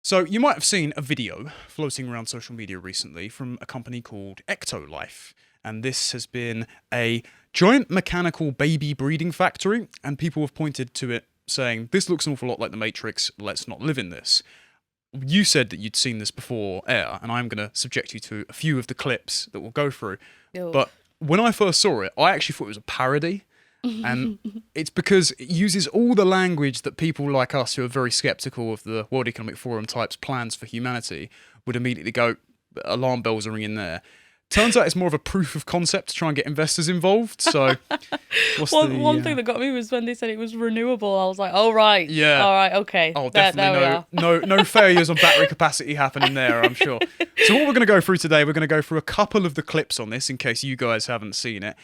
So you might have seen a video floating around social media recently from a company called EctoLife. And this has been a giant mechanical baby breeding factory. And people have pointed to it saying, this looks an awful lot like the Matrix. Let's not live in this. You said that you'd seen this before air, and I'm going to subject you to a few of the clips that we'll go through. Ew. But when I first saw it, I actually thought it was a parody. And it's because it uses all the language that people like us who are very skeptical of the World Economic Forum type's plans for humanity would immediately go, alarm bells are ringing there. Turns out it's more of a proof of concept to try and get investors involved. So one thing that got me was when they said it was renewable. I was like, oh, right. Yeah. All right, okay. Oh, there definitely no failures on battery capacity happening there, I'm sure. So what we're going to go through today, we're going to go through a couple of the clips on this in case you guys haven't seen it.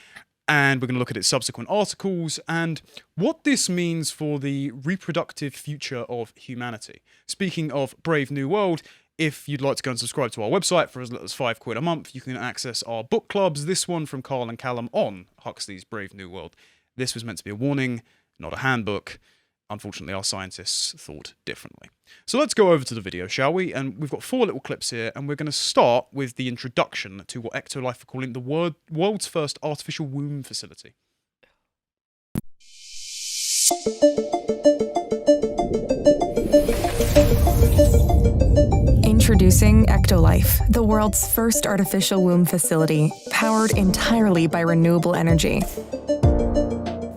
And we're going to look at its subsequent articles and what this means for the reproductive future of humanity. Speaking of Brave New World, if you'd like to go and subscribe to our website for as little as £5 a month, you can access our book clubs. This one from Carl and Callum on Huxley's Brave New World. This was meant to be a warning, not a handbook. Unfortunately, our scientists thought differently. So let's go over to the video, shall we? And we've got 4 little clips here, and we're going to start with the introduction to what EctoLife are calling the world's first artificial womb facility. Introducing EctoLife, the world's first artificial womb facility, powered entirely by renewable energy.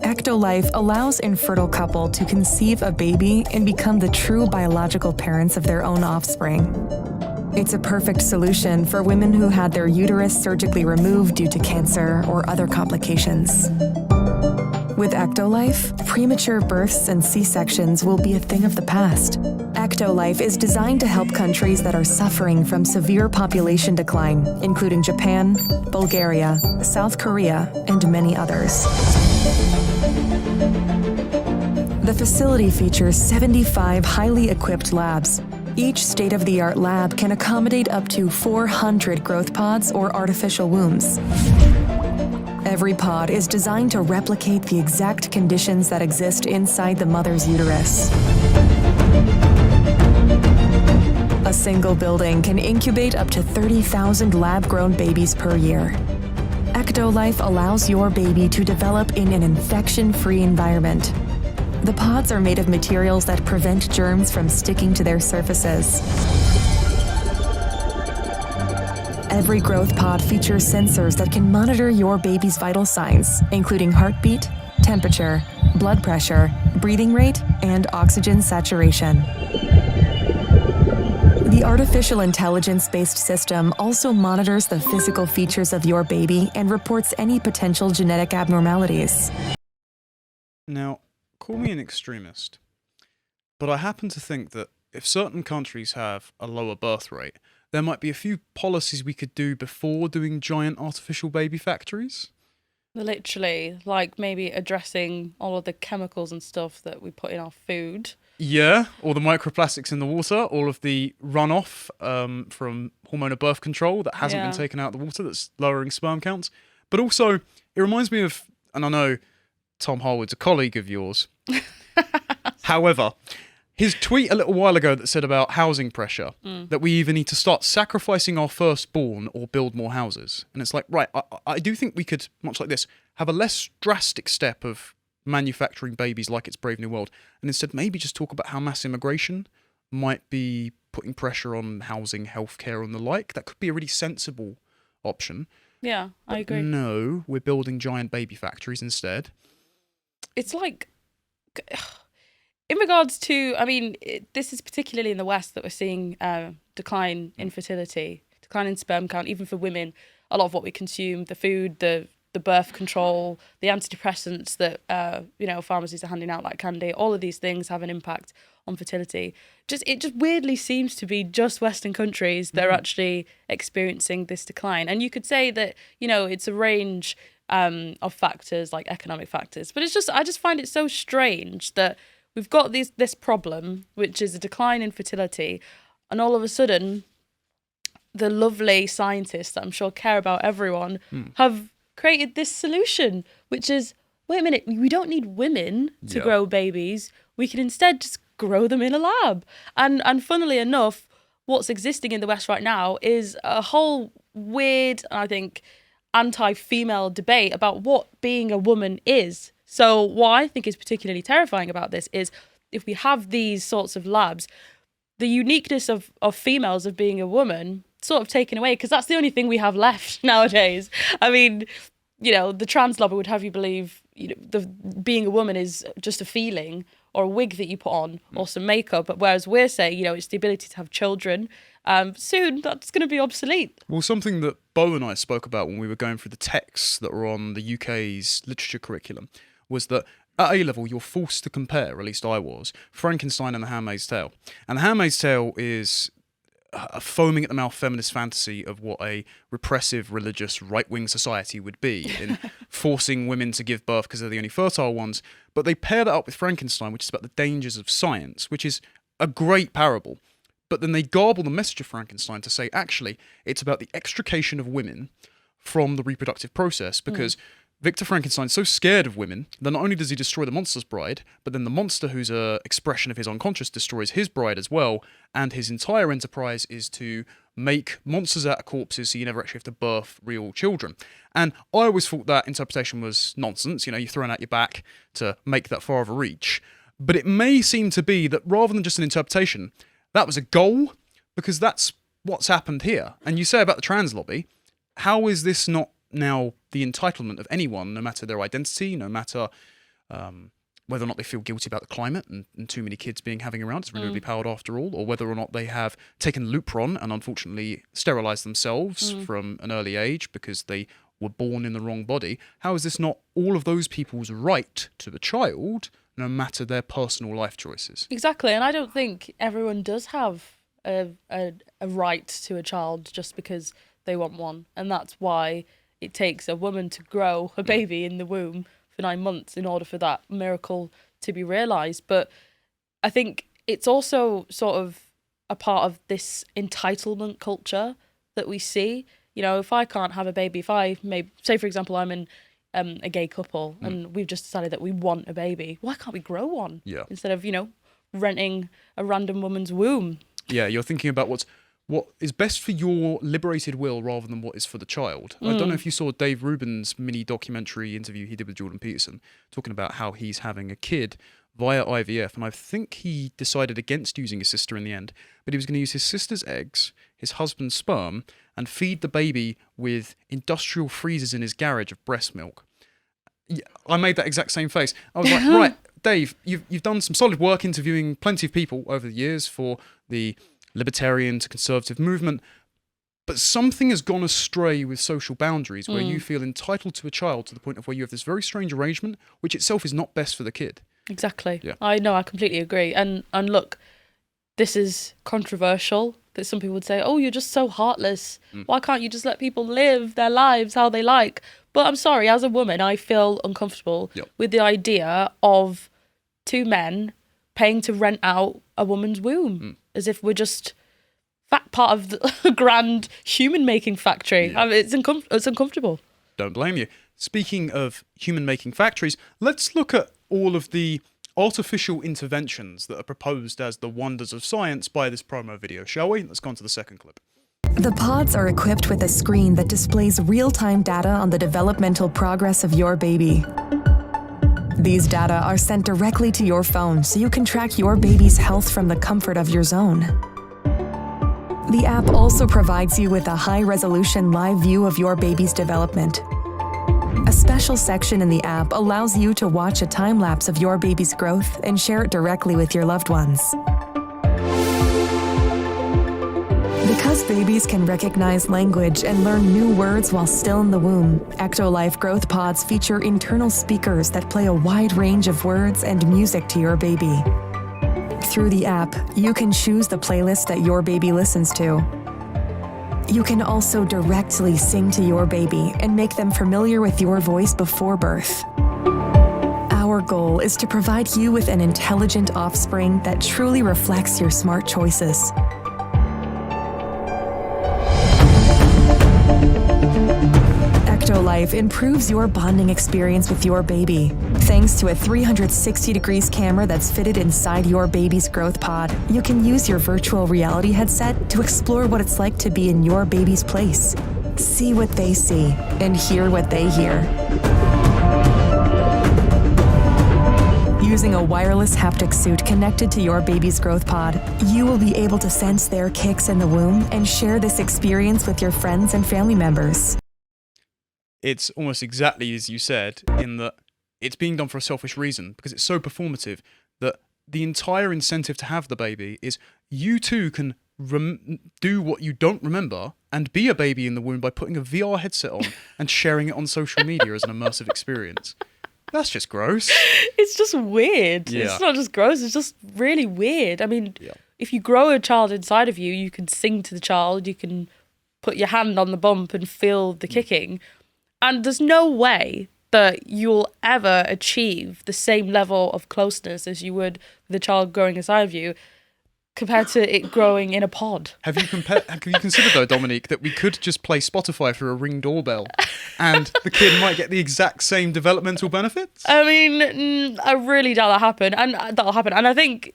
EctoLife allows infertile couple to conceive a baby and become the true biological parents of their own offspring. It's a perfect solution for women who had their uterus surgically removed due to cancer or other complications. With EctoLife, premature births and C-sections will be a thing of the past. EctoLife is designed to help countries that are suffering from severe population decline, including Japan, Bulgaria, South Korea, and many others. The facility features 75 highly equipped labs. Each state-of-the-art lab can accommodate up to 400 growth pods or artificial wombs. Every pod is designed to replicate the exact conditions that exist inside the mother's uterus. A single building can incubate up to 30,000 lab-grown babies per year. EctoLife allows your baby to develop in an infection-free environment. The pods are made of materials that prevent germs from sticking to their surfaces. Every growth pod features sensors that can monitor your baby's vital signs, including heartbeat, temperature, blood pressure, breathing rate, and oxygen saturation. The artificial intelligence-based system also monitors the physical features of your baby and reports any potential genetic abnormalities. Now, call me an extremist, but I happen to think that if certain countries have a lower birth rate, there might be a few policies we could do before doing giant artificial baby factories. Literally, like maybe addressing all of the chemicals and stuff that we put in our food. Yeah, all the microplastics in the water, all of the runoff from hormonal birth control that hasn't been taken out of the water that's lowering sperm counts. But also, it reminds me of, and I know Tom Harwood's a colleague of yours. However, his tweet a little while ago that said about housing pressure, that we either need to start sacrificing our firstborn or build more houses. And it's like, right, I do think we could, much like this, have a less drastic step of manufacturing babies like it's Brave New World, and instead maybe just talk about how mass immigration might be putting pressure on housing, healthcare, and the like. That could be a really sensible option. Yeah, I agree. No, we're building giant baby factories instead. It's like, in regards to, I mean, this is particularly in the West that we're seeing decline in fertility, decline in sperm count, even for women. A lot of what we consume, the food, the birth control, the antidepressants that, pharmacies are handing out like candy, all of these things have an impact on fertility. It just weirdly seems to be just Western countries that are actually experiencing this decline. And you could say that, it's a range of factors, like economic factors. But I just find it so strange that we've got this problem, which is a decline in fertility, and all of a sudden, the lovely scientists that I'm sure care about everyone have created this solution, which is, wait a minute, we don't need women to grow babies. We can instead just grow them in a lab. And funnily enough, what's existing in the West right now is a whole weird, I think, anti-female debate about what being a woman is. So what I think is particularly terrifying about this is if we have these sorts of labs, the uniqueness of females of being a woman sort of taken away, because that's the only thing we have left nowadays. I mean, the trans lobby would have you believe being a woman is just a feeling or a wig that you put on or some makeup, but whereas we're saying, it's the ability to have children. Soon that's going to be obsolete. Well, something that Bo and I spoke about when we were going through the texts that were on the UK's literature curriculum was that at A-level, you're forced to compare, at least I was, Frankenstein and The Handmaid's Tale. And The Handmaid's Tale is a foaming at the mouth feminist fantasy of what a repressive, religious, right-wing society would be in forcing women to give birth because they're the only fertile ones. But they pair that up with Frankenstein, which is about the dangers of science, which is a great parable. But then they garble the message of Frankenstein to say, actually, it's about the extrication of women from the reproductive process, because Victor Frankenstein's so scared of women that not only does he destroy the monster's bride, but then the monster, who's an expression of his unconscious, destroys his bride as well, and his entire enterprise is to make monsters out of corpses so you never actually have to birth real children. And I always thought that interpretation was nonsense, you're throwing out your back to make that far of a reach. But it may seem to be that rather than just an interpretation, that was a goal, because that's what's happened here. And you say about the trans lobby, how is this not now the entitlement of anyone, no matter their identity, no matter whether or not they feel guilty about the climate and too many kids having around, it's renewably powered after all, or whether or not they have taken Lupron and unfortunately sterilised themselves from an early age because they were born in the wrong body. How is this not all of those people's right to the child, no matter their personal life choices? Exactly, and I don't think everyone does have a right to a child just because they want one, and that's why it takes a woman to grow a baby in the womb for 9 months in order for that miracle to be realised. But I think it's also sort of a part of this entitlement culture that we see. If I can't have a baby, if I may say, for example, I'm in a gay couple and we've just decided that we want a baby, why can't we grow one? Yeah. Instead of, renting a random woman's womb. Yeah, you're thinking about what is best for your liberated will rather than what is for the child. I don't know if you saw Dave Rubin's mini documentary interview he did with Jordan Peterson, talking about how he's having a kid via IVF, and I think he decided against using his sister in the end, but he was going to use his sister's eggs, his husband's sperm, and feed the baby with industrial freezers in his garage of breast milk. Yeah, I made that exact same face. I was like, right, Dave, you've done some solid work interviewing plenty of people over the years for the libertarian to conservative movement, but something has gone astray with social boundaries where you feel entitled to a child to the point of where you have this very strange arrangement, which itself is not best for the kid. Exactly. Yeah. I know, I completely agree. And look, this is controversial, that some people would say, oh, you're just so heartless. Why can't you just let people live their lives how they like? But I'm sorry, as a woman, I feel uncomfortable with the idea of two men paying to rent out a woman's womb, as if we're just part of the grand human-making factory. Yeah. I mean, it's uncomfortable. Don't blame you. Speaking of human-making factories, let's look at all of the artificial interventions that are proposed as the wonders of science by this promo video, shall we? Let's go on to the second clip. The pods are equipped with a screen that displays real-time data on the developmental progress of your baby. These data are sent directly to your phone so you can track your baby's health from the comfort of your zone. The app also provides you with a high-resolution live view of your baby's development. A special section in the app allows you to watch a time-lapse of your baby's growth and share it directly with your loved ones. Because babies can recognize language and learn new words while still in the womb, EctoLife growth pods feature internal speakers that play a wide range of words and music to your baby. Through the app, you can choose the playlist that your baby listens to. You can also directly sing to your baby and make them familiar with your voice before birth. Our goal is to provide you with an intelligent offspring that truly reflects your smart choices. EctoLife improves your bonding experience with your baby. Thanks to a 360 degrees camera that's fitted inside your baby's growth pod, you can use your virtual reality headset to explore what it's like to be in your baby's place. See what they see and hear what they hear. Using a wireless haptic suit connected to your baby's growth pod, you will be able to sense their kicks in the womb and share this experience with your friends and family members. It's almost exactly as you said, in that it's being done for a selfish reason, because it's so performative that the entire incentive to have the baby is you too can do what you don't remember and be a baby in the womb by putting a VR headset on and sharing it on social media as an immersive experience. That's just gross. It's just weird. Yeah. It's not just gross, it's just really weird. I mean, if you grow a child inside of you, you can sing to the child, you can put your hand on the bump and feel the kicking. And there's no way that you'll ever achieve the same level of closeness as you would with a child growing inside of you compared to it growing in a pod. Have you considered, though, Dominique, that we could just play Spotify through a Ring doorbell and the kid might get the exact same developmental benefits? I mean, I really doubt that'll happen. And I think,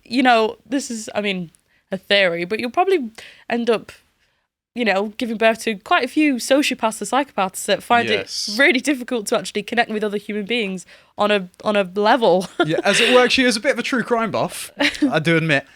this is, a theory, but you'll probably end up, giving birth to quite a few sociopaths or psychopaths that find it really difficult to actually connect with other human beings on a level. Yeah, as it works, she is a bit of a true crime buff, I do admit.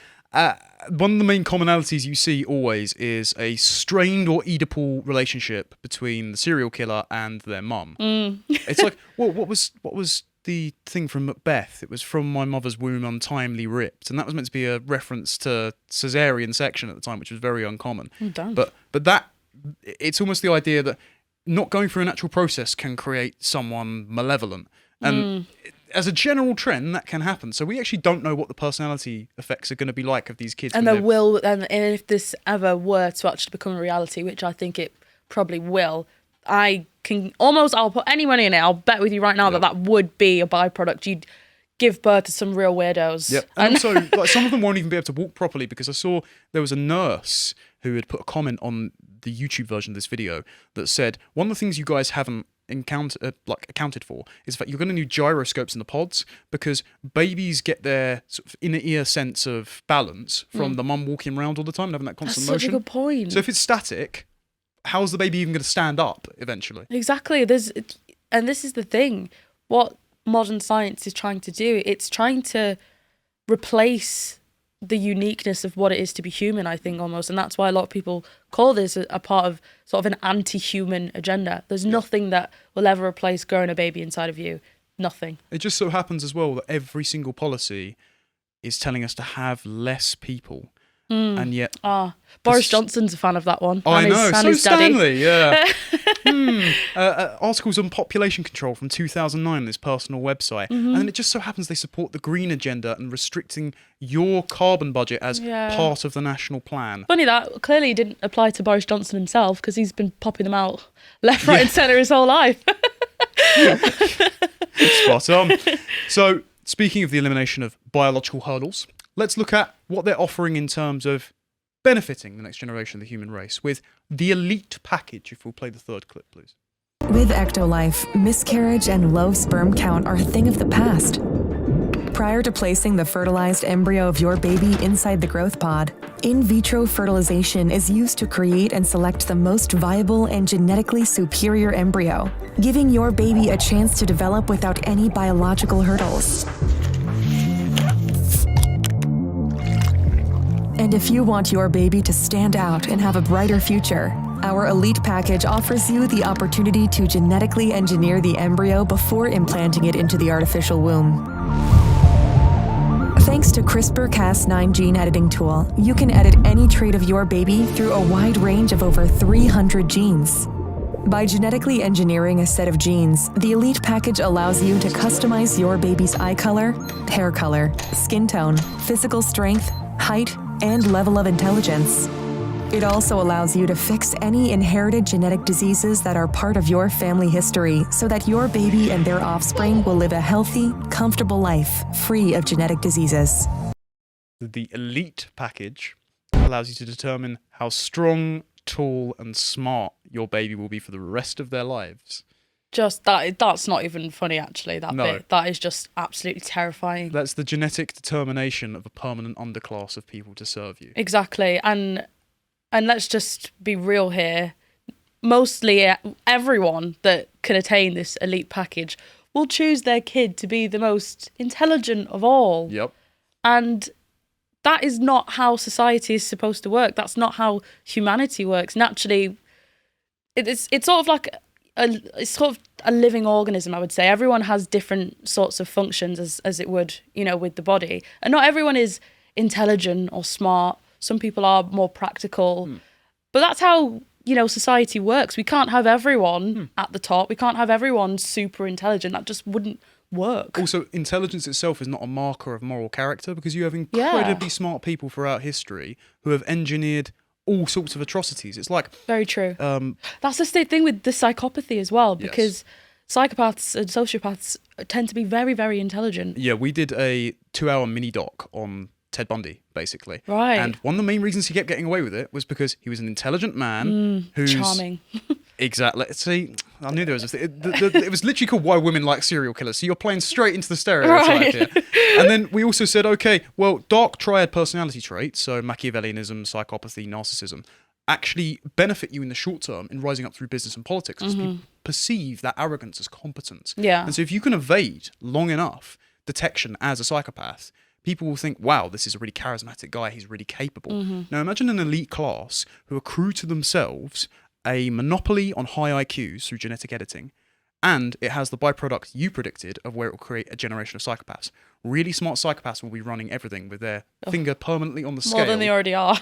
One of the main commonalities you see always is a strained or Oedipal relationship between the serial killer and their mum. It's like, well, what was the thing from Macbeth? It was from my mother's womb untimely ripped, and that was meant to be a reference to caesarean section at the time, which was very uncommon. But that it's almost the idea that not going through a natural process can create someone malevolent, and as a general trend, that can happen. So we actually don't know what the personality effects are going to be like of these kids. And and if this ever were to actually become a reality, which I think it probably will, I'll put any money in it. I'll bet with you right now that would be a byproduct. You'd give birth to some real weirdos. Yep. And also, like, some of them won't even be able to walk properly, because I saw there was a nurse who had put a comment on the YouTube version of this video that said, one of the things you guys haven't accounted for is that you're going to need gyroscopes in the pods, because babies get their sort of inner ear sense of balance from the mum walking around all the time and having that constant motion. That's such a good point. So if it's static, how's the baby even going to stand up eventually? Exactly. And this is the thing. What modern science is trying to do, it's trying to replace the uniqueness of what it is to be human, I think, almost. And that's why a lot of people call this a part of sort of an anti-human agenda. There's nothing that will ever replace growing a baby inside of you. Nothing. It just so happens as well that every single policy is telling us to have less people. And yet... Boris Johnson's a fan of that one. I know, so Stanley, yeah. Articles on population control from 2009, this personal website. And then it just so happens they support the green agenda and restricting your carbon budget as part of the national plan. Funny that clearly didn't apply to Boris Johnson himself, because he's been popping them out left, right and centre his whole life. Spot on. So, speaking of the elimination of biological hurdles, let's look at what they're offering in terms of benefiting the next generation of the human race with the elite package. If we'll play the third clip, please. With EctoLife, miscarriage and low sperm count are a thing of the past. Prior to placing the fertilized embryo of your baby inside the growth pod, in vitro fertilization is used to create and select the most viable and genetically superior embryo, giving your baby a chance to develop without any biological hurdles. And if you want your baby to stand out and have a brighter future, our Elite Package offers you the opportunity to genetically engineer the embryo before implanting it into the artificial womb. Thanks to CRISPR-Cas9 gene editing tool, you can edit any trait of your baby through a wide range of over 300 genes. By genetically engineering a set of genes, the Elite Package allows you to customize your baby's eye color, hair color, skin tone, physical strength, height, and level of intelligence. It also allows you to fix any inherited genetic diseases that are part of your family history, so that your baby and their offspring will live a healthy, comfortable life, free of genetic diseases. The Elite Package allows you to determine how strong, tall, and smart your baby will be for the rest of their lives. just that's not even funny, actually, that No. bit. That is just absolutely terrifying. That's the genetic determination of a permanent underclass of people to serve you. Exactly. And let's just be real here. Mostly everyone that can attain this elite package will choose their kid to be the most intelligent of all. Yep. And that is not how society is supposed to work. That's not how humanity works. Naturally, it's sort of like it's sort of a living organism, I would say. Everyone has different sorts of functions as it would, with the body. And not everyone is intelligent or smart. Some people are more practical. But that's how, society works. We can't have everyone at the top. We can't have everyone super intelligent. That just wouldn't work. Also, intelligence itself is not a marker of moral character, because you have incredibly smart people throughout history who have engineered all sorts of atrocities. It's like... Very true. That's the thing with the psychopathy as well, because psychopaths and sociopaths tend to be very, very intelligent. Yeah, we did a 2-hour mini doc on Ted Bundy, basically. Right. And one of the main reasons he kept getting away with it was because he was an intelligent man who's... Charming. Exactly. See, I knew there was a thing. It was literally called Why Women Like Serial Killers. So you're playing straight into the stereotype here. And then we also said, okay, well, dark triad personality traits, so Machiavellianism, psychopathy, narcissism, actually benefit you in the short term in rising up through business and politics, because people perceive that arrogance as competence. Yeah. And so if you can evade long enough detection as a psychopath, people will think, wow, this is a really charismatic guy. He's really capable. Now imagine an elite class who accrue to themselves a monopoly on high IQs through genetic editing, and it has the byproduct you predicted of where it will create a generation of psychopaths. Really smart psychopaths will be running everything with their finger permanently on the scale. More than they already are.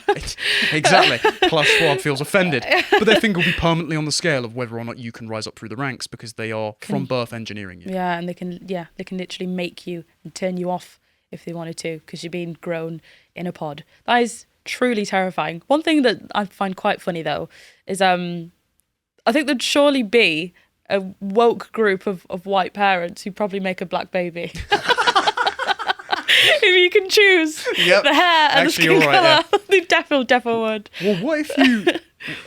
Exactly. Plus Schwab feels offended. But their finger will be permanently on the scale of whether or not you can rise up through the ranks, because they are from birth engineering you. Yeah, and they can literally make you and turn you off if they wanted to, because you're being grown in a pod. That is truly terrifying. One thing that I find quite funny, though, is I think there'd surely be a woke group of white parents who probably make a black baby. If you can choose the hair and the skin colour, they definitely would. Well, what if you...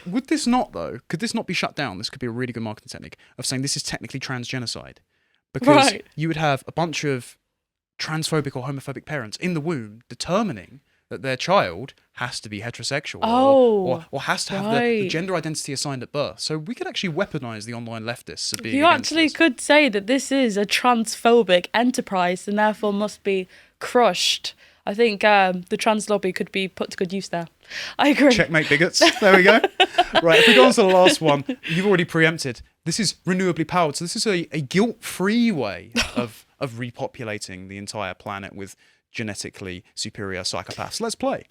Would this not, though? Could this not be shut down? This could be a really good marketing technique of saying this is technically transgenocide. Because you would have a bunch of transphobic or homophobic parents in the womb determining that their child has to be heterosexual or has to have the gender identity assigned at birth. So we could actually weaponize the online leftists of being You actually could say that this is a transphobic enterprise and therefore must be crushed. I think the trans lobby could be put to good use there. I agree. Checkmate bigots. There we go. Right, if we go on to the last one, you've already preempted. This is renewably powered. So this is a guilt-free way of repopulating the entire planet with genetically superior psychopaths. Let's play.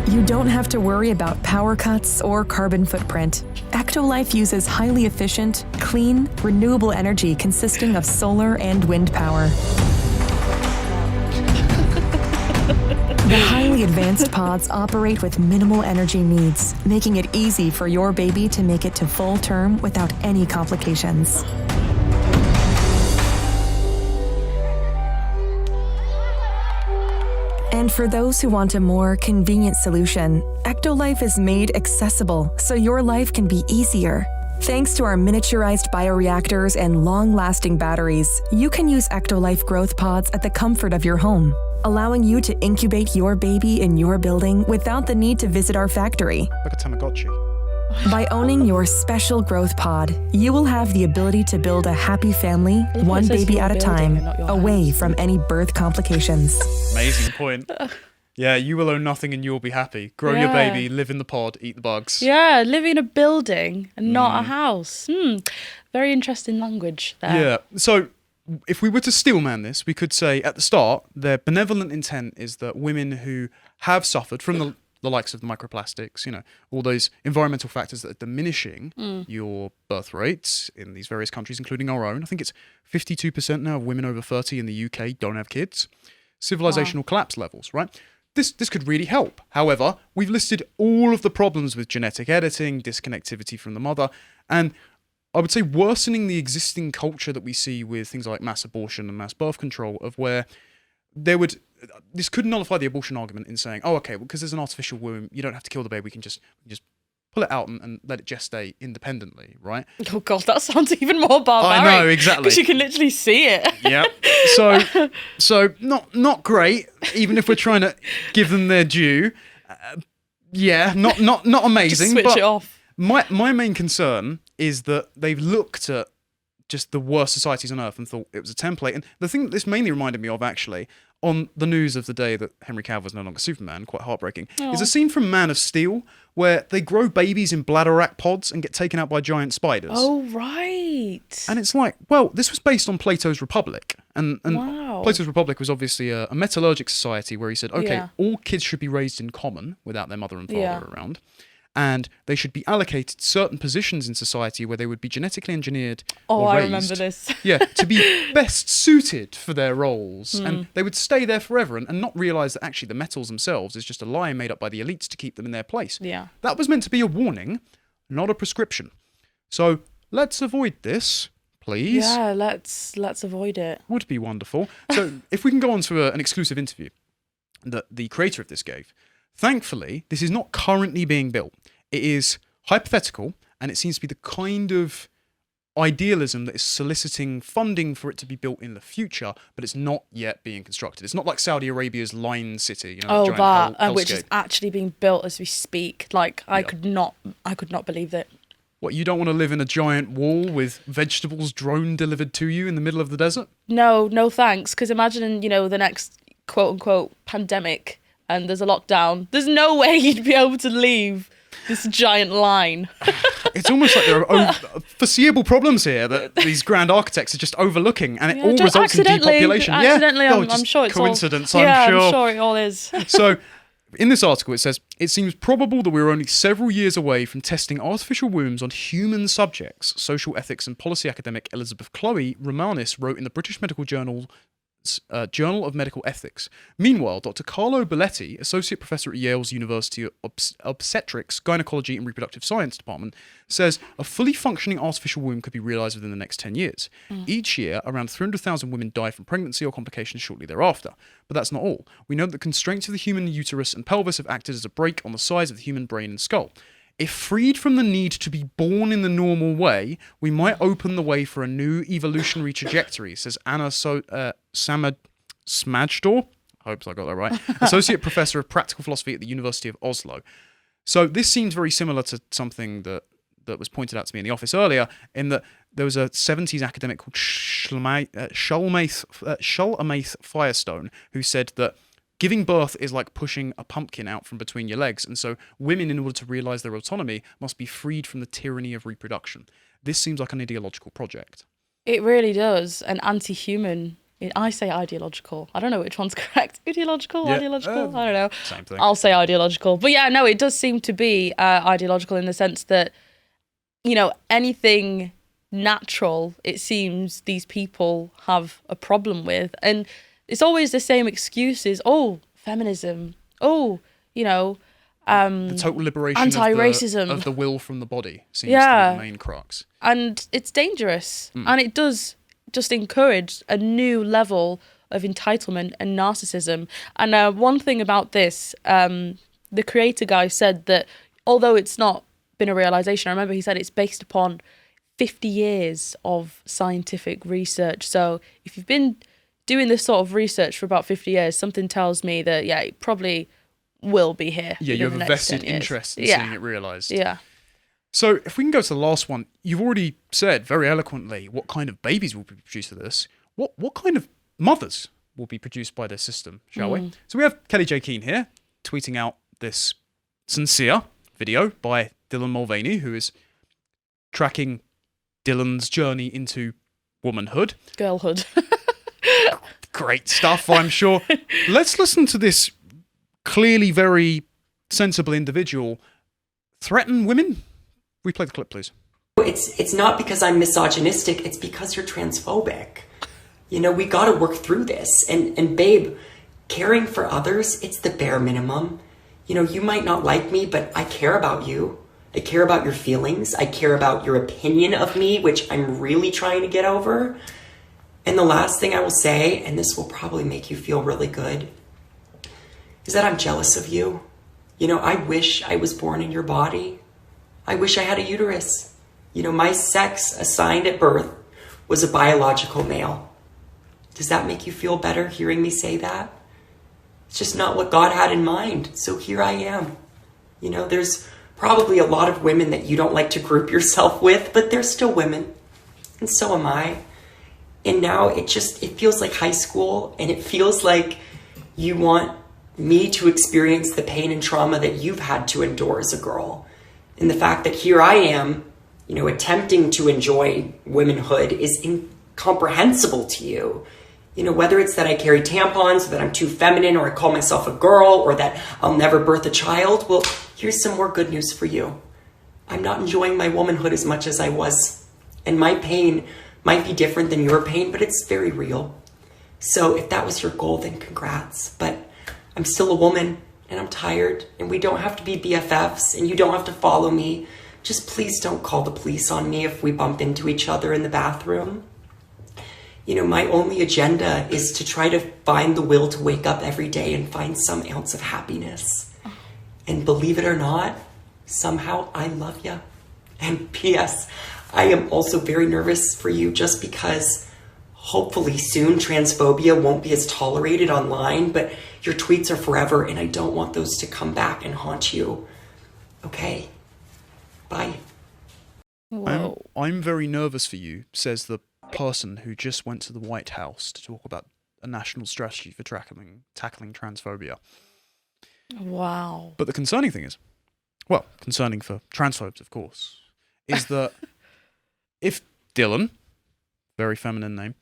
You don't have to worry about power cuts or carbon footprint. EctoLife uses highly efficient, clean, renewable energy consisting of solar and wind power. The highly advanced pods operate with minimal energy needs, making it easy for your baby to make it to full term without any complications. And for those who want a more convenient solution, EctoLife is made accessible so your life can be easier. Thanks to our miniaturized bioreactors and long-lasting batteries, you can use EctoLife growth pods at the comfort of your home, allowing you to incubate your baby in your building without the need to visit our factory. Like a Tamagotchi. By owning your special growth pod, you will have the ability to build a happy family, one baby at a time, away from any birth complications. Amazing point. Yeah, you will own nothing and you'll be happy. Grow your baby, live in the pod, eat the bugs. Yeah, live in a building and not a house. Very interesting language there. Yeah, so if we were to steelman this, we could say at the start, their benevolent intent is that women who have suffered from the likes of the microplastics, all those environmental factors that are diminishing your birth rates in these various countries, including our own. I think it's 52% now of women over 30 in the UK don't have kids. Civilizational collapse levels, right? This could really help. However, we've listed all of the problems with genetic editing, disconnectivity from the mother, and I would say worsening the existing culture that we see with things like mass abortion and mass birth control, of where this could nullify the abortion argument in saying, oh, okay, well, because there's an artificial womb, you don't have to kill the baby, we can just pull it out and let it gestate independently, right? Oh God, that sounds even more barbaric. I know, exactly. Because you can literally see it. Yeah. So not great. Even if we're trying to give them their due, not amazing. Just switch but it off. My main concern is that they've looked at just the worst societies on earth and thought it was a template. And the thing that this mainly reminded me of, actually, on the news of the day that Henry Cavill was no longer Superman, quite heartbreaking, is a scene from Man of Steel where they grow babies in bladder-wrack pods and get taken out by giant spiders. Oh, right. And it's like, well, this was based on Plato's Republic. And Wow. Plato's Republic was obviously a metallurgic society where he said, okay, Yeah. all kids should be raised in common without their mother and father Yeah. around. And they should be allocated certain positions in society where they would be genetically engineered or I raised, remember this. to be best suited for their roles. And they would stay there forever and not realise that actually the metals themselves is just a lie made up by the elites to keep them in their place. Yeah. That was meant to be a warning, not a prescription. So let's avoid this, please. Yeah, let's avoid it. Would be wonderful. So if we can go on to an exclusive interview that the creator of this gave. Thankfully, this is not currently being built. It is hypothetical, and it seems to be the kind of idealism that is soliciting funding for it to be built in the future, but it's not yet being constructed. It's not like Saudi Arabia's Line City, you know, Which is actually being built as we speak. Like, I could not believe that. What, you don't want to live in a giant wall with vegetables drone delivered to you in the middle of the desert? No thanks. Because imagine, the next quote unquote pandemic and there's a lockdown. There's no way you'd be able to leave this giant line. It's almost like there are foreseeable problems here that these grand architects are just overlooking, and it all results in depopulation. Accidentally, Oh, I'm sure it's coincidence. all, I'm sure. I'm sure it all is. So, in this article, it says, it seems probable that we're only several years away from testing artificial wombs on human subjects, social ethics and policy academic Elizabeth Chloe Romanis wrote in the British Medical Journal of Medical Ethics. Meanwhile, Dr. Carlo Belletti, Associate Professor at Yale's University Obstetrics, Gynecology and Reproductive Science Department, says a fully functioning artificial womb could be realised within the next 10 years. Each year, around 300,000 women die from pregnancy or complications shortly thereafter. But that's not all. We know that the constraints of the human uterus and pelvis have acted as a brake on the size of the human brain and skull. If freed from the need to be born in the normal way, we might open the way for a new evolutionary trajectory, says Anna Smajdor. I hope I got that right. Associate Professor of Practical Philosophy at the University of Oslo. So this seems very similar to something that was pointed out to me in the office earlier, in that there was a 70s academic called Shulamith Firestone, who said that giving birth is like pushing a pumpkin out from between your legs, and so women, in order to realise their autonomy, must be freed from the tyranny of reproduction. This seems like an ideological project. It really does. An anti-human. I say ideological. I don't know which one's correct. Ideological? I don't know. Same thing. I'll say ideological. But yeah, no, it does seem to be ideological in the sense that, anything natural, it seems these people have a problem with. And it's always the same excuses. Oh, feminism. Oh, the total liberation anti-racism of the will from the body seems to be the main crux. And it's dangerous. And it does just encourage a new level of entitlement and narcissism. And one thing about this, the creator guy said that although it's not been a realization, I remember he said it's based upon 50 years of scientific research. So if you've been doing this sort of research for about 50 years, something tells me that, it probably will be here. Yeah, you have a vested interest in seeing it realised. Yeah. So if we can go to the last one, you've already said very eloquently what kind of babies will be produced for this. What kind of mothers will be produced by this system, shall we? So we have Kelly J. Keane here tweeting out this sincere video by Dylan Mulvaney, who is tracking Dylan's journey into womanhood. Girlhood. Great stuff, I'm sure. Let's listen to this clearly very sensible individual threaten women. We play the clip, please. It's not because I'm misogynistic, it's because you're transphobic. We got to work through this. And babe, caring for others, it's the bare minimum. You might not like me, but I care about you. I care about your feelings. I care about your opinion of me, which I'm really trying to get over. And the last thing I will say, and this will probably make you feel really good, is that I'm jealous of you. I wish I was born in your body. I wish I had a uterus. You know, my sex assigned at birth was a biological male. Does that make you feel better hearing me say that? It's just not what God had in mind. So here I am. You know, there's probably a lot of women that you don't like to group yourself with, but they're still women. And so am I. And now it feels like high school, and it feels like you want me to experience the pain and trauma that you've had to endure as a girl. And the fact that here I am, you know, attempting to enjoy womanhood is incomprehensible to you. You know, whether it's that I carry tampons, or that I'm too feminine, or I call myself a girl, or that I'll never birth a child. Well, here's some more good news for you. I'm not enjoying my womanhood as much as I was. And my pain might be different than your pain, but it's very real. So if that was your goal, then congrats. But I'm still a woman, and I'm tired, and we don't have to be BFFs, and you don't have to follow me. Just please don't call the police on me if we bump into each other in the bathroom. You know, my only agenda is to try to find the will to wake up every day and find some ounce of happiness. And believe it or not, somehow I love you. And P.S., I am also very nervous for you, just because hopefully soon transphobia won't be as tolerated online, but your tweets are forever, and I don't want those to come back and haunt you. Okay? Bye. Whoa. I'm very nervous for you, says the person who just went to the White House to talk about a national strategy for tackling transphobia. Wow. But the concerning thing is, well, concerning for transphobes, of course, is that if Dylan, very feminine name,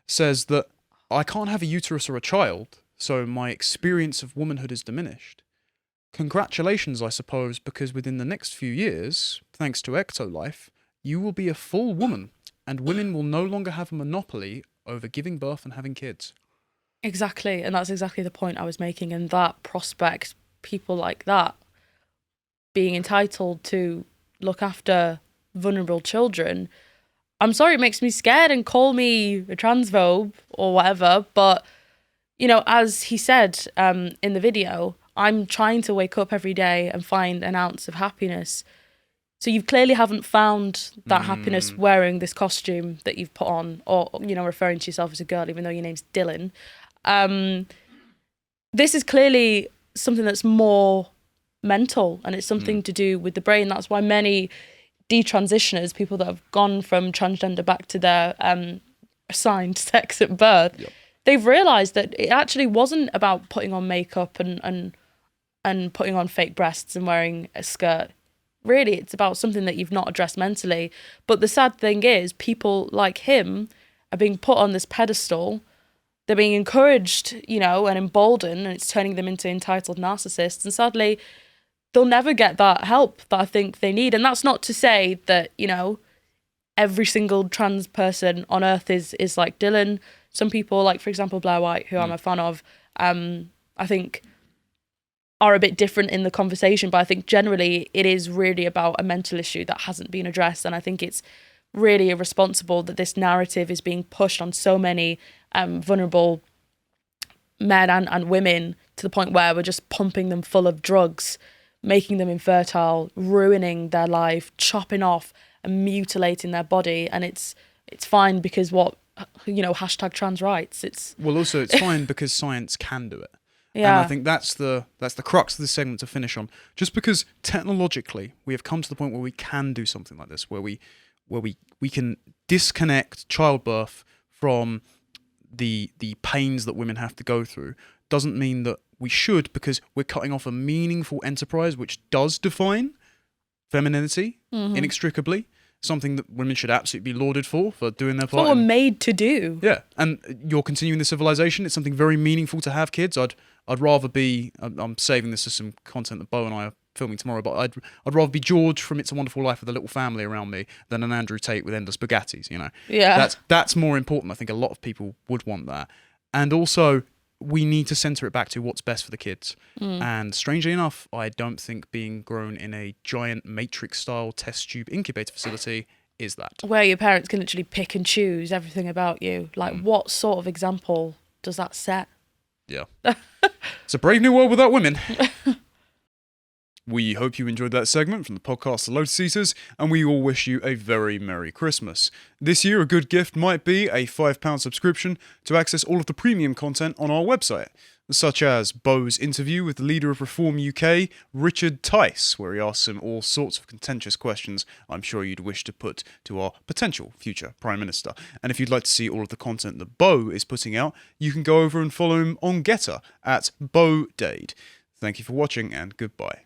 says that I can't have a uterus or a child, so my experience of womanhood is diminished, congratulations, I suppose, because within the next few years, thanks to EctoLife, you will be a full woman, and women will no longer have a monopoly over giving birth and having kids. Exactly. And that's exactly the point I was making. And that prospect, people like that being entitled to look after vulnerable children, I'm sorry, it makes me scared, and call me a transphobe or whatever. But, you know, as he said in the video, I'm trying to wake up every day and find an ounce of happiness. So you clearly haven't found that happiness wearing this costume that you've put on, or, you know, referring to yourself as a girl, even though your name's Dylan. This is clearly something that's more mental, and it's something to do with the brain. That's why many detransitioners, people that have gone from transgender back to their assigned sex at birth, they've realised that it actually wasn't about putting on makeup and putting on fake breasts and wearing a skirt. Really, it's about something that you've not addressed mentally. But the sad thing is, people like him are being put on this pedestal. They're being encouraged, you know, and emboldened, and it's turning them into entitled narcissists. And sadly, they'll never get that help that I think they need. And that's not to say that, you know, every single trans person on earth is like Dylan. Some people, like, for example, Blair White, who I'm a fan of, I think are a bit different in the conversation, but I think generally it is really about a mental issue that hasn't been addressed. And I think it's really irresponsible that this narrative is being pushed on so many vulnerable men and women, to the point where we're just pumping them full of drugs, making them infertile, ruining their life, chopping off and mutilating their body. And it's fine because hashtag trans rights. It's fine because science can do it. Yeah. And I think that's the crux of this segment to finish on. Just because technologically we have come to the point where we can do something like this, where we can disconnect childbirth from the pains that women have to go through, doesn't mean that we should, because we're cutting off a meaningful enterprise which does define femininity inextricably. Something that women should absolutely be lauded for doing their part. What we're made to do. Yeah, and you're continuing the civilization. It's something very meaningful to have kids. I'd rather be. I'm saving this as some content that Bo and I are filming tomorrow. But I'd rather be George from It's a Wonderful Life with a little family around me than an Andrew Tate with endless Bugattis. You know. Yeah. That's more important. I think a lot of people would want that, and also we need to center it back to what's best for the kids. And strangely enough, I don't think being grown in a giant Matrix-style test tube incubator facility is that. Where your parents can literally pick and choose everything about you. Like, what sort of example does that set? Yeah. It's a brave new world without women. We hope you enjoyed that segment from the podcast The Lotus Eaters, and we all wish you a very Merry Christmas. This year, a good gift might be a £5 subscription to access all of the premium content on our website, such as Beau's interview with the leader of Reform UK, Richard Tice, where he asks him all sorts of contentious questions I'm sure you'd wish to put to our potential future Prime Minister. And if you'd like to see all of the content that Beau is putting out, you can go over and follow him on Getter at BeauDade. Thank you for watching, and goodbye.